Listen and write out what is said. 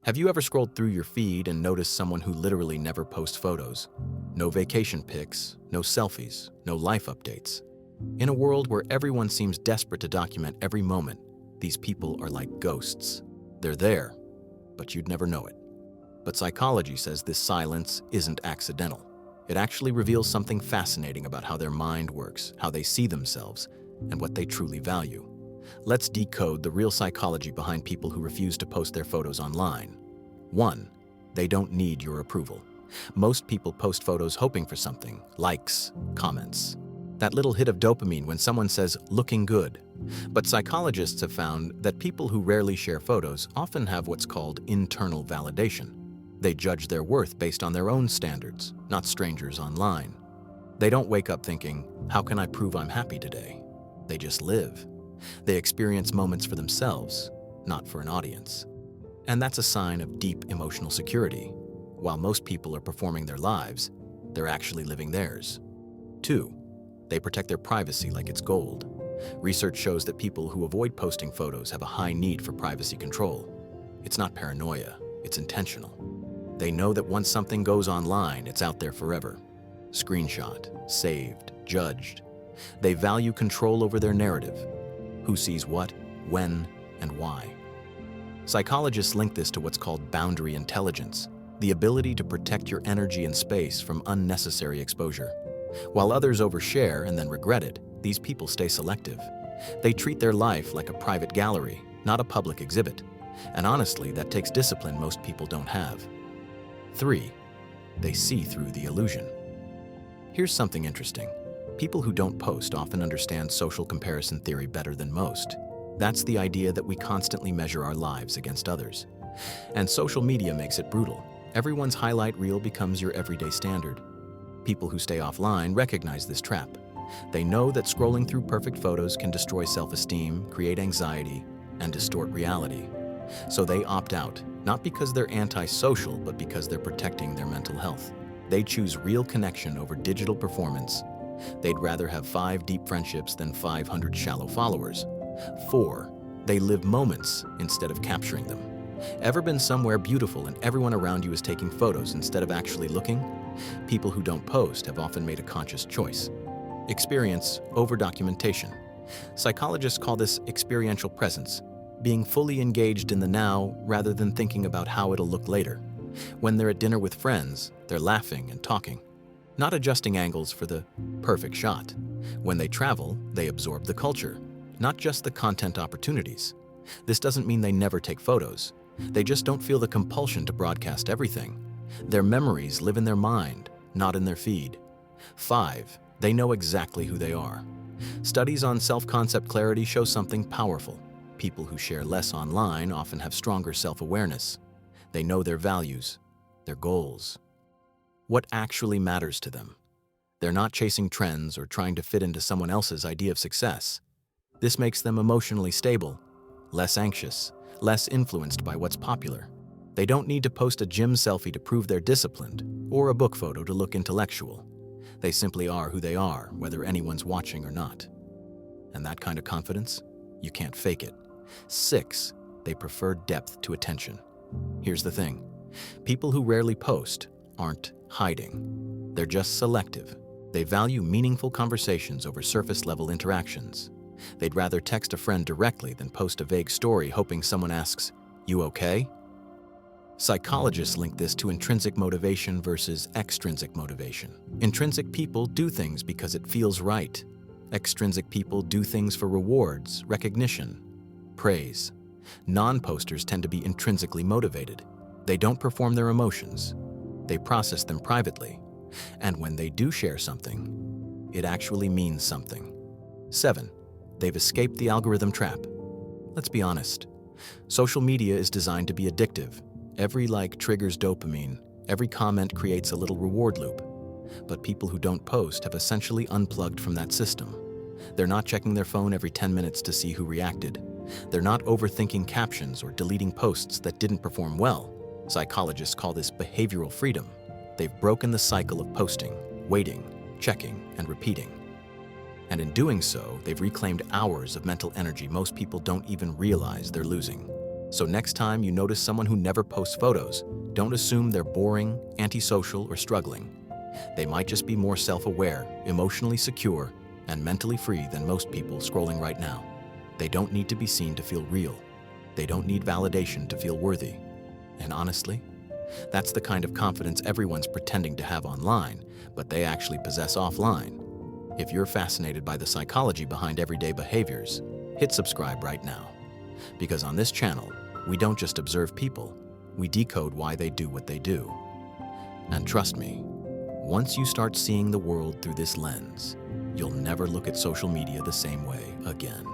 Have you ever scrolled through your feed and noticed someone who literally never posts photos? No vacation pics, no selfies, no life updates. In a world where everyone seems desperate to document every moment, these people are like ghosts. They're there, but you'd never know it. But psychology says this silence isn't accidental. It actually reveals something fascinating about how their mind works, how they see themselves, and what they truly value. Let's decode the real psychology behind people who refuse to post their photos online. 1. They don't need your approval. Most people post photos hoping for something, likes, comments. That little hit of dopamine when someone says, "looking good." But psychologists have found that people who rarely share photos often have what's called internal validation. They judge their worth based on their own standards, not strangers online. They don't wake up thinking, "how can I prove I'm happy today?" They just live. They experience moments for themselves, not for an audience. And that's a sign of deep emotional security. While most people are performing their lives, they're actually living theirs. 2. They protect their privacy like it's gold. Research shows that people who avoid posting photos have a high need for privacy control. It's not paranoia, it's intentional. They know that once something goes online, it's out there forever. Screenshot, saved, judged. They value control over their narrative. Who sees what, when, and why. Psychologists link this to what's called boundary intelligence, the ability to protect your energy and space from unnecessary exposure. While others overshare and then regret it, these people stay selective. They treat their life like a private gallery, not a public exhibit. And honestly, that takes discipline most people don't have. 3. They see through the illusion. Here's something interesting. People who don't post often understand social comparison theory better than most. That's the idea that we constantly measure our lives against others. And social media makes it brutal. Everyone's highlight reel becomes your everyday standard. People who stay offline recognize this trap. They know that scrolling through perfect photos can destroy self-esteem, create anxiety, and distort reality. So they opt out, not because they're antisocial, but because they're protecting their mental health. They choose real connection over digital performance. They'd rather have 5 deep friendships than 500 shallow followers. 4. They live moments instead of capturing them. Ever been somewhere beautiful and everyone around you is taking photos instead of actually looking? People who don't post have often made a conscious choice. Experience over documentation. Psychologists call this experiential presence, being fully engaged in the now rather than thinking about how it'll look later. When they're at dinner with friends, they're laughing and talking, not adjusting angles for the perfect shot. When they travel, they absorb the culture, not just the content opportunities. This doesn't mean they never take photos. They just don't feel the compulsion to broadcast everything. Their memories live in their mind, not in their feed. 5. They know exactly who they are. Studies on self-concept clarity show something powerful. People who share less online often have stronger self-awareness. They know their values, their goals, what actually matters to them. They're not chasing trends or trying to fit into someone else's idea of success. This makes them emotionally stable, less anxious, less influenced by what's popular. They don't need to post a gym selfie to prove they're disciplined, or a book photo to look intellectual. They simply are who they are, whether anyone's watching or not. And that kind of confidence, you can't fake it. 6. They prefer depth to attention. Here's the thing. People who rarely post aren't hiding. They're just selective. They value meaningful conversations over surface-level interactions. They'd rather text a friend directly than post a vague story hoping someone asks, "You okay?" Psychologists link this to intrinsic motivation versus extrinsic motivation. Intrinsic people do things because it feels right. Extrinsic people do things for rewards, recognition, praise. Non-posters tend to be intrinsically motivated. They don't perform their emotions. They process them privately. And when they do share something, it actually means something. 7. They've escaped the algorithm trap. Let's be honest. Social media is designed to be addictive. Every like triggers dopamine. Every comment creates a little reward loop. But people who don't post have essentially unplugged from that system. They're not checking their phone every 10 minutes to see who reacted. They're not overthinking captions or deleting posts that didn't perform well. Psychologists call this behavioral freedom. They've broken the cycle of posting, waiting, checking, and repeating. And in doing so, they've reclaimed hours of mental energy most people don't even realize they're losing. So next time you notice someone who never posts photos, don't assume they're boring, antisocial, or struggling. They might just be more self-aware, emotionally secure, and mentally free than most people scrolling right now. They don't need to be seen to feel real. They don't need validation to feel worthy. And honestly, that's the kind of confidence everyone's pretending to have online, but they actually possess offline. If you're fascinated by the psychology behind everyday behaviors, hit subscribe right now. Because on this channel, we don't just observe people, we decode why they do what they do. And trust me, once you start seeing the world through this lens, you'll never look at social media the same way again.